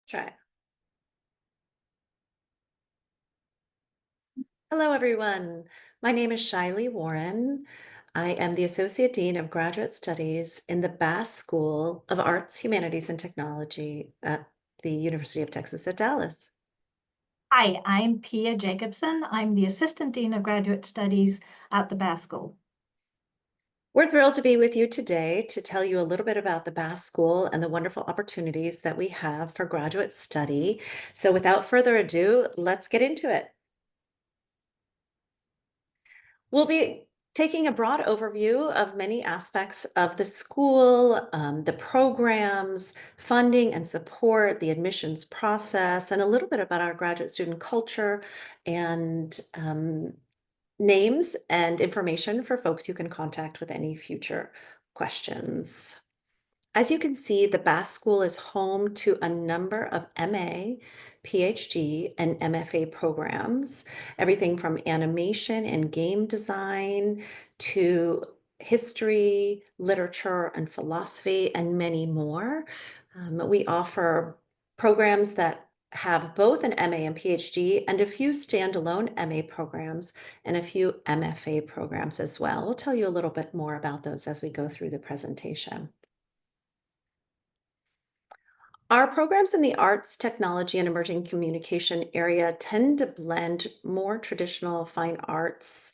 Try. Hello, everyone. My name is Shiley Warren. I am the Associate Dean of Graduate Studies in the Bass School of Arts, Humanities, and Technology at the University of Texas at Dallas. Hi, I'm Pia Jacobson. I'm the Assistant Dean of Graduate Studies at the Bass School. We're thrilled to be with you today to tell you a little bit about the Bass School and the wonderful opportunities that we have for graduate study. So without further ado, let's get into it. We'll be taking a broad overview of many aspects of the school, the programs, funding and support, the admissions process, and a little bit about our graduate student culture and names and information for folks you can contact with any future questions. As you can see, the Bass School is home to a number of MA, PhD, and MFA programs, everything from animation and game design to history, literature, and philosophy, and many more. We offer programs that have both an MA and PhD and a few standalone MA programs and a few MFA programs as well. We'll tell you a little bit more about those as we go through the presentation. Our programs in the arts, technology, and emerging communication area tend to blend more traditional fine arts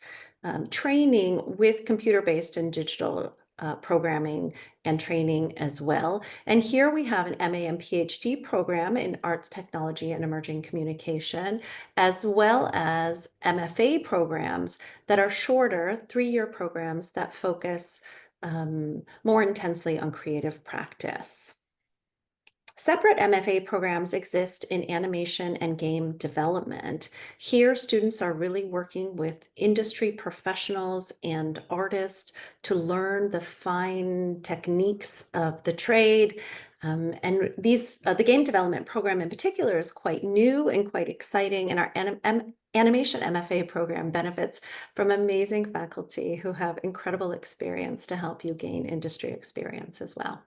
training with computer-based and digital programming and training as well. And here we have an MA and PhD program in arts, technology, and emerging communication, as well as MFA programs that are shorter, 3-year programs that focus more intensely on creative practice. Separate MFA programs exist in animation and game development. Here, students are really working with industry professionals and artists to learn the fine techniques of the trade. And the game development program in particular is quite new and quite exciting. And our animation MFA program benefits from amazing faculty who have incredible experience to help you gain industry experience as well.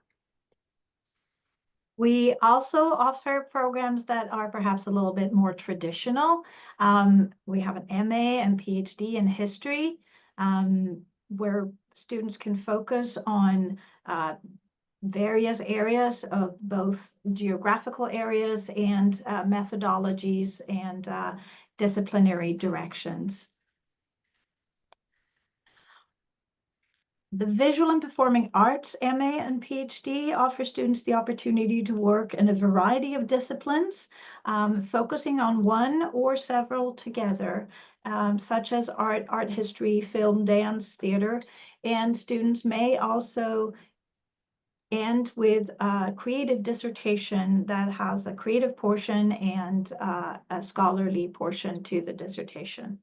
We also offer programs that are perhaps a little bit more traditional. We have an MA and PhD in history, where students can focus on various areas of both geographical areas and methodologies and disciplinary directions. The Visual and Performing Arts MA and PhD offer students the opportunity to work in a variety of disciplines, focusing on one or several together, such as art history, film, dance, theater, and students may also end with a creative dissertation that has a creative portion and a scholarly portion to the dissertation.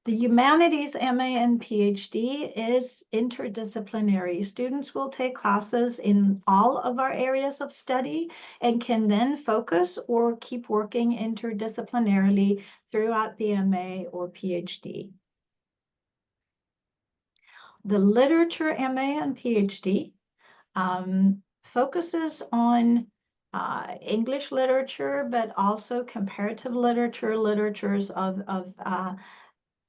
The Humanities MA and PhD is interdisciplinary. Students will take classes in all of our areas of study and can then focus or keep working interdisciplinarily throughout the MA or PhD. The Literature MA and PhD focuses on English literature, but also comparative literature, literatures of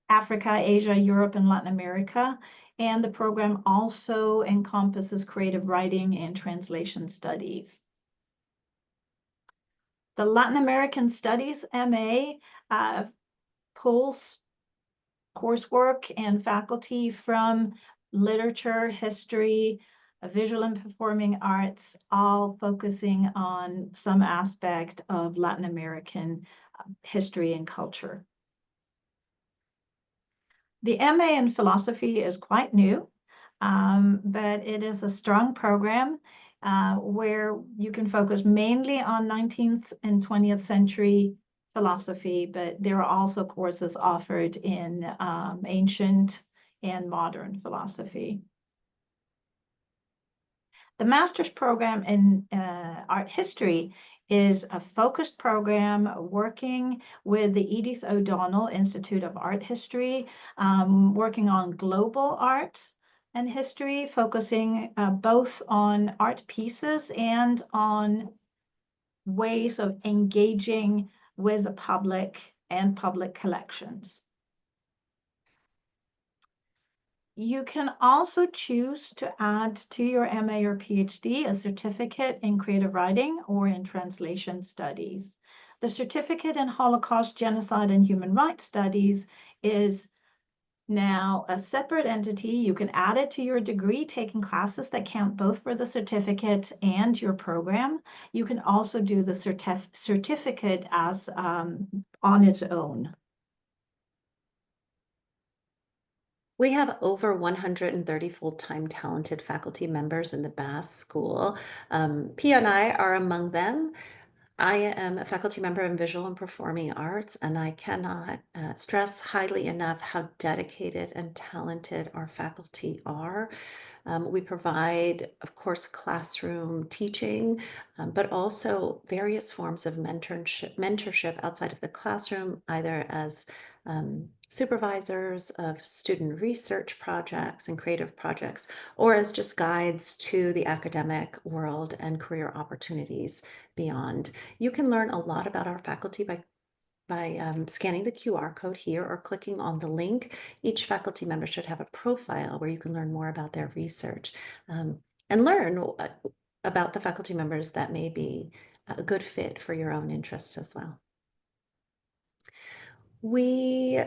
Africa, Asia, Europe, and Latin America. And the program also encompasses creative writing and translation studies. The Latin American Studies MA pulls coursework and faculty from literature, history, visual and performing arts, all focusing on some aspect of Latin American history and culture. The MA in philosophy is quite new, but it is a strong program where you can focus mainly on 19th and 20th century philosophy, but there are also courses offered in ancient and modern philosophy. The master's program in art history is a focused program working with the Edith O'Donnell Institute of Art History, working on global art and history, focusing both on art pieces and on ways of engaging with the public and public collections. You can also choose to add to your MA or PhD a certificate in creative writing or in translation studies. The certificate in Holocaust, Genocide, and Human Rights Studies is now a separate entity. You can add it to your degree, taking classes that count both for the certificate and your program. You can also do the certificate as on its own. We have over 130 full-time talented faculty members in the Bass School. Pia and I are among them. I am a faculty member in visual and performing arts, and I cannot stress highly enough how dedicated and talented our faculty are. We provide, of course, classroom teaching, but also various forms of mentorship outside of the classroom, either as supervisors of student research projects and creative projects, or as just guides to the academic world and career opportunities beyond. You can learn a lot about our faculty by scanning the QR code here or clicking on the link. Each faculty member should have a profile where you can learn more about their research and learn about the faculty members that may be a good fit for your own interests as well. We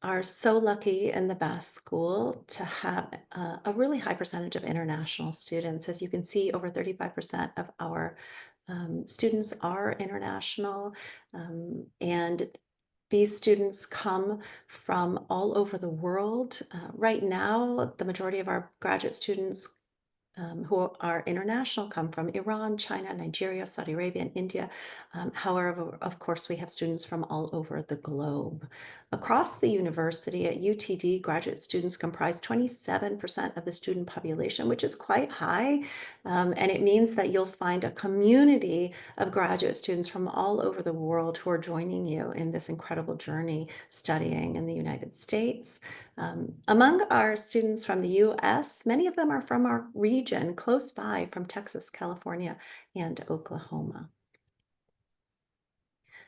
are so lucky in the Bass School to have a really high percentage of international students. As you can see, over 35% of our students are international, and these students come from all over the world. Right now, the majority of our graduate students who are international come from Iran, China, Nigeria, Saudi Arabia, and India. However, of course, we have students from all over the globe. Across the university at UTD, graduate students comprise 27% of the student population, which is quite high. And it means that you'll find a community of graduate students from all over the world who are joining you in this incredible journey studying in the United States. Among our students from the US, many of them are from our region close by, from Texas, California, and Oklahoma.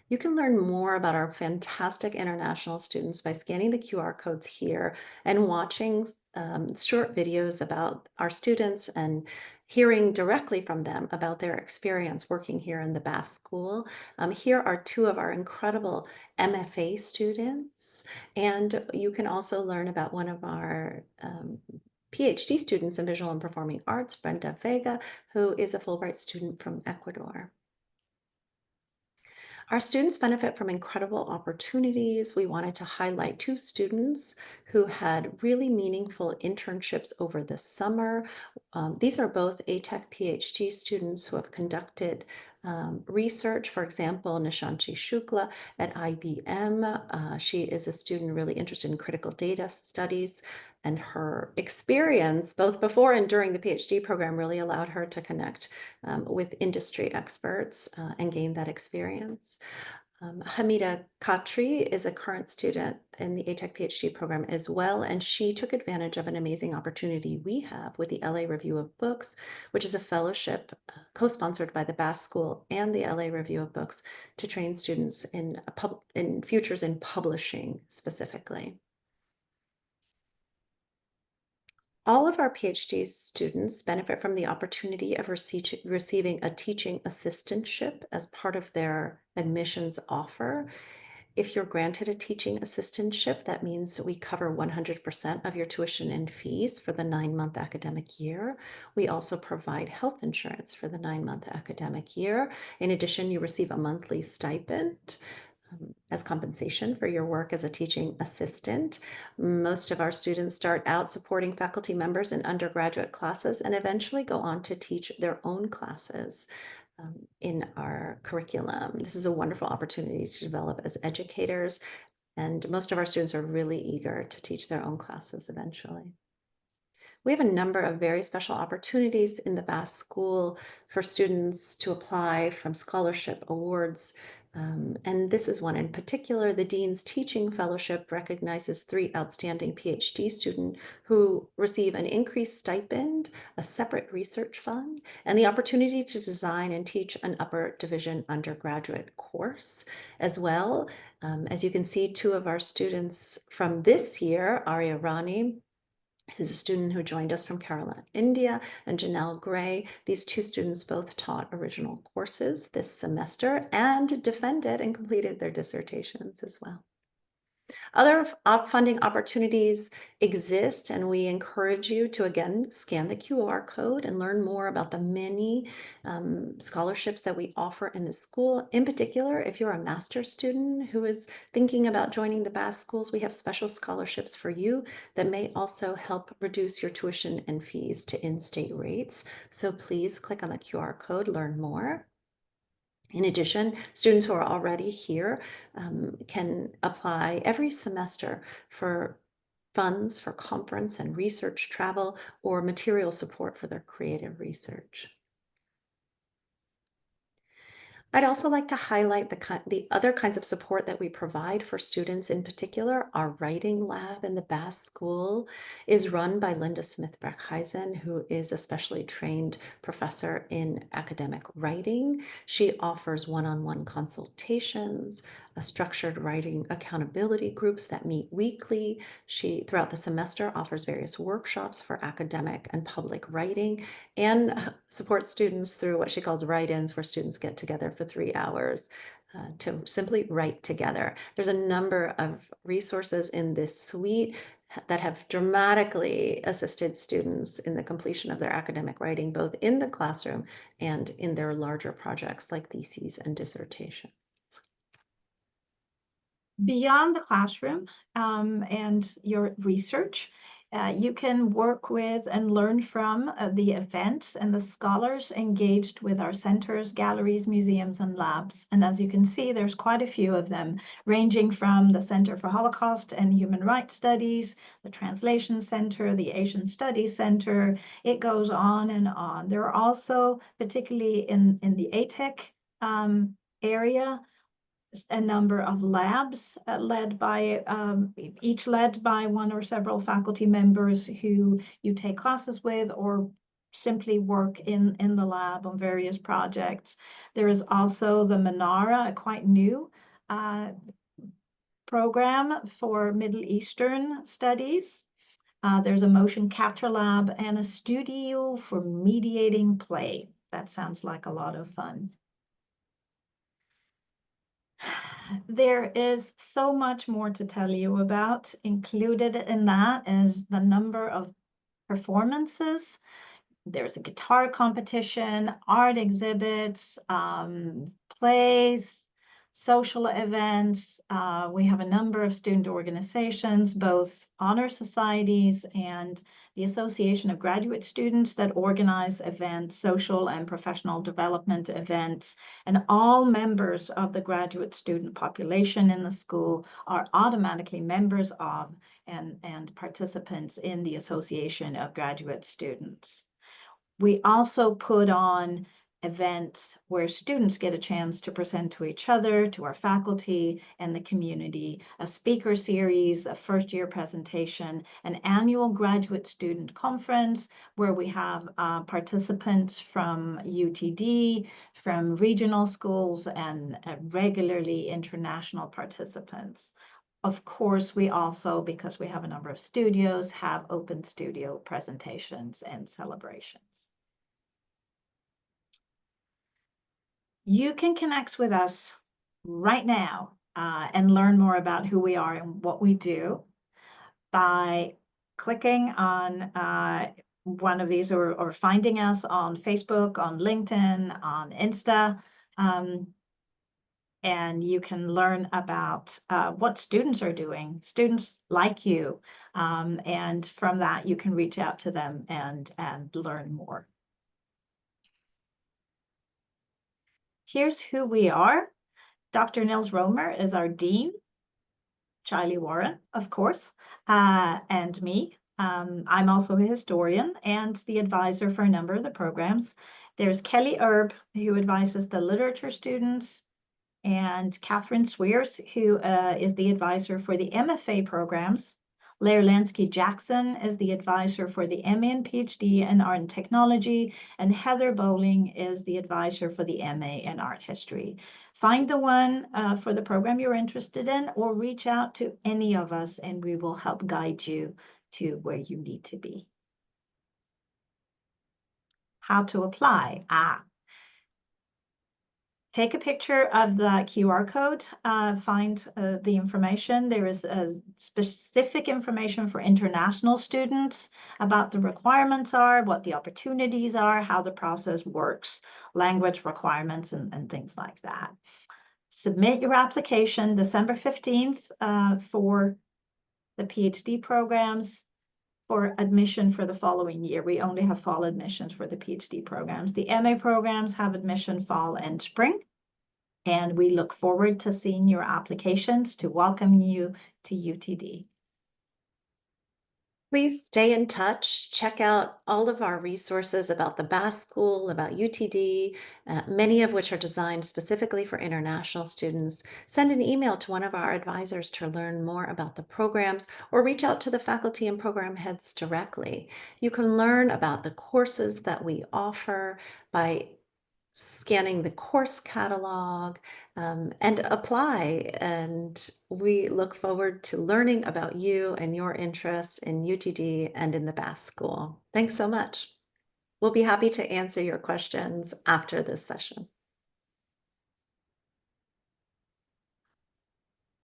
You can learn more about our fantastic international students by scanning the QR codes here and watching short videos about our students and hearing directly from them about their experience working here in the Bass School. Here are two of our incredible MFA students, and you can also learn about one of our PhD students in visual and performing arts, Brenda Vega, who is a Fulbright student from Ecuador. Our students benefit from incredible opportunities. We wanted to highlight two students who had really meaningful internships over the summer. These are both ATech PhD students who have conducted research. For example, Nishanti Shukla at IBM. She is a student really interested in critical data studies, and her experience, both before and during the PhD program, really allowed her to connect with industry experts and gain that experience. Hamida Khatri is a current student in the ATech PhD program as well, and she took advantage of an amazing opportunity we have with the LA Review of Books, which is a fellowship co-sponsored by the Bass School and the LA Review of Books to train students in futures in publishing specifically. All of our PhD students benefit from the opportunity of receiving a teaching assistantship as part of their admissions offer. If you're granted a teaching assistantship, that means we cover 100% of your tuition and fees for the 9-month academic year. We also provide health insurance for the 9-month academic year. In addition, you receive a monthly stipend as compensation for your work as a teaching assistant. Most of our students start out supporting faculty members in undergraduate classes and eventually go on to teach their own classes in our curriculum. This is a wonderful opportunity to develop as educators, and most of our students are really eager to teach their own classes eventually. We have a number of very special opportunities in the Bass School for students to apply, from scholarship awards And this is one in particular. The Dean's Teaching Fellowship recognizes 3 outstanding PhD students who receive an increased stipend, a separate research fund, and the opportunity to design and teach an upper division undergraduate course as well. As you can see, 2 of our students from this year, Arya Rani, who's a student who joined us from Kerala, India, and Janelle Gray. These 2 students both taught original courses this semester and defended and completed their dissertations as well. Other funding opportunities exist, and we encourage you to, again, scan the QR code and learn more about the many scholarships that we offer in the school. In particular, if you're a master's student who is thinking about joining the BAS schools, we have special scholarships for you that may also help reduce your tuition and fees to in-state rates. So please click on the QR code, learn more. In addition, students who are already here can apply every semester for funds for conference and research travel or material support for their creative research. I'd also like to highlight the other kinds of support that we provide for students. In particular, our writing lab in the Bass School is run by Linda Smith-Breckheisen, who is a specially trained professor in academic writing. She offers one-on-one consultations, structured writing accountability groups that meet weekly. She, throughout the semester, offers various workshops for academic and public writing, and supports students through what she calls write-ins, where students get together for 3 hours to simply write together. There's a number of resources in this suite that have dramatically assisted students in the completion of their academic writing, both in the classroom and in their larger projects like theses and dissertations. Beyond the classroom and your research, you can work with and learn from the events and the scholars engaged with our centers, galleries, museums, and labs. And as you can see, there's quite a few of them, ranging from the Center for Holocaust and Human Rights Studies, the Translation Center, the Asian Studies Center. It goes on and on. There are also, particularly in the ATEC area, a number of labs each led by one or several faculty members who you take classes with or simply work in the lab on various projects. There is also the Manara, a quite new program for Middle Eastern studies. There's a motion capture lab and a studio for mediating play. That sounds like a lot of fun. There is so much more to tell you about. Included in that is the number of performances. There's a guitar competition, art exhibits, plays, social events. We have a number of student organizations, both honor societies and the Association of Graduate Students, that organize events, social and professional development events. And all members of the graduate student population in the school are automatically members of and participants in the Association of Graduate Students. We also put on events where students get a chance to present to each other, to our faculty and the community, a speaker series, a first-year presentation, an annual graduate student conference where we have participants from UTD, from regional schools, and regularly international participants. Of course, we also, because we have a number of studios, have open studio presentations and celebrations. You can connect with us right now and learn more about who we are and what we do by clicking on one of these or finding us on Facebook, on LinkedIn, on Insta. And you can learn about what students are doing, students like you. And from that, you can reach out to them and learn more. Here's who we are. Dr. Nils Romer is our dean, Charlie Warren, of course, and me. I'm also a historian and the advisor for a number of the programs. There's Kelly Erb, who advises the literature students, and Catherine Swears, who is the advisor for the MFA programs. Lair Lansky-Jackson is the advisor for the MA and PhD in Art and Technology, and Heather Bowling is the advisor for the MA in Art History. Find the one for the program you're interested in, or reach out to any of us and we will help guide you to where you need to be. How to apply? Take a picture of the QR code, find the information. There is specific information for international students about the requirements are, what the opportunities are, how the process works, language requirements, and things like that. Submit your application December 15th for the PhD programs. For admission for the following year, we only have fall admissions for the PhD programs. The MA programs have admission fall and spring. And we look forward to seeing your applications to welcome you to UTD. Please stay in touch. Check out all of our resources about the Bass School, about UTD, many of which are designed specifically for international students. Send an email to one of our advisors to learn more about the programs, or reach out to the faculty and program heads directly. You can learn about the courses that we offer by scanning the course catalog, and apply. And we look forward to learning about you and your interests in UTD and in the Bass School. Thanks so much. We'll be happy to answer your questions after this session.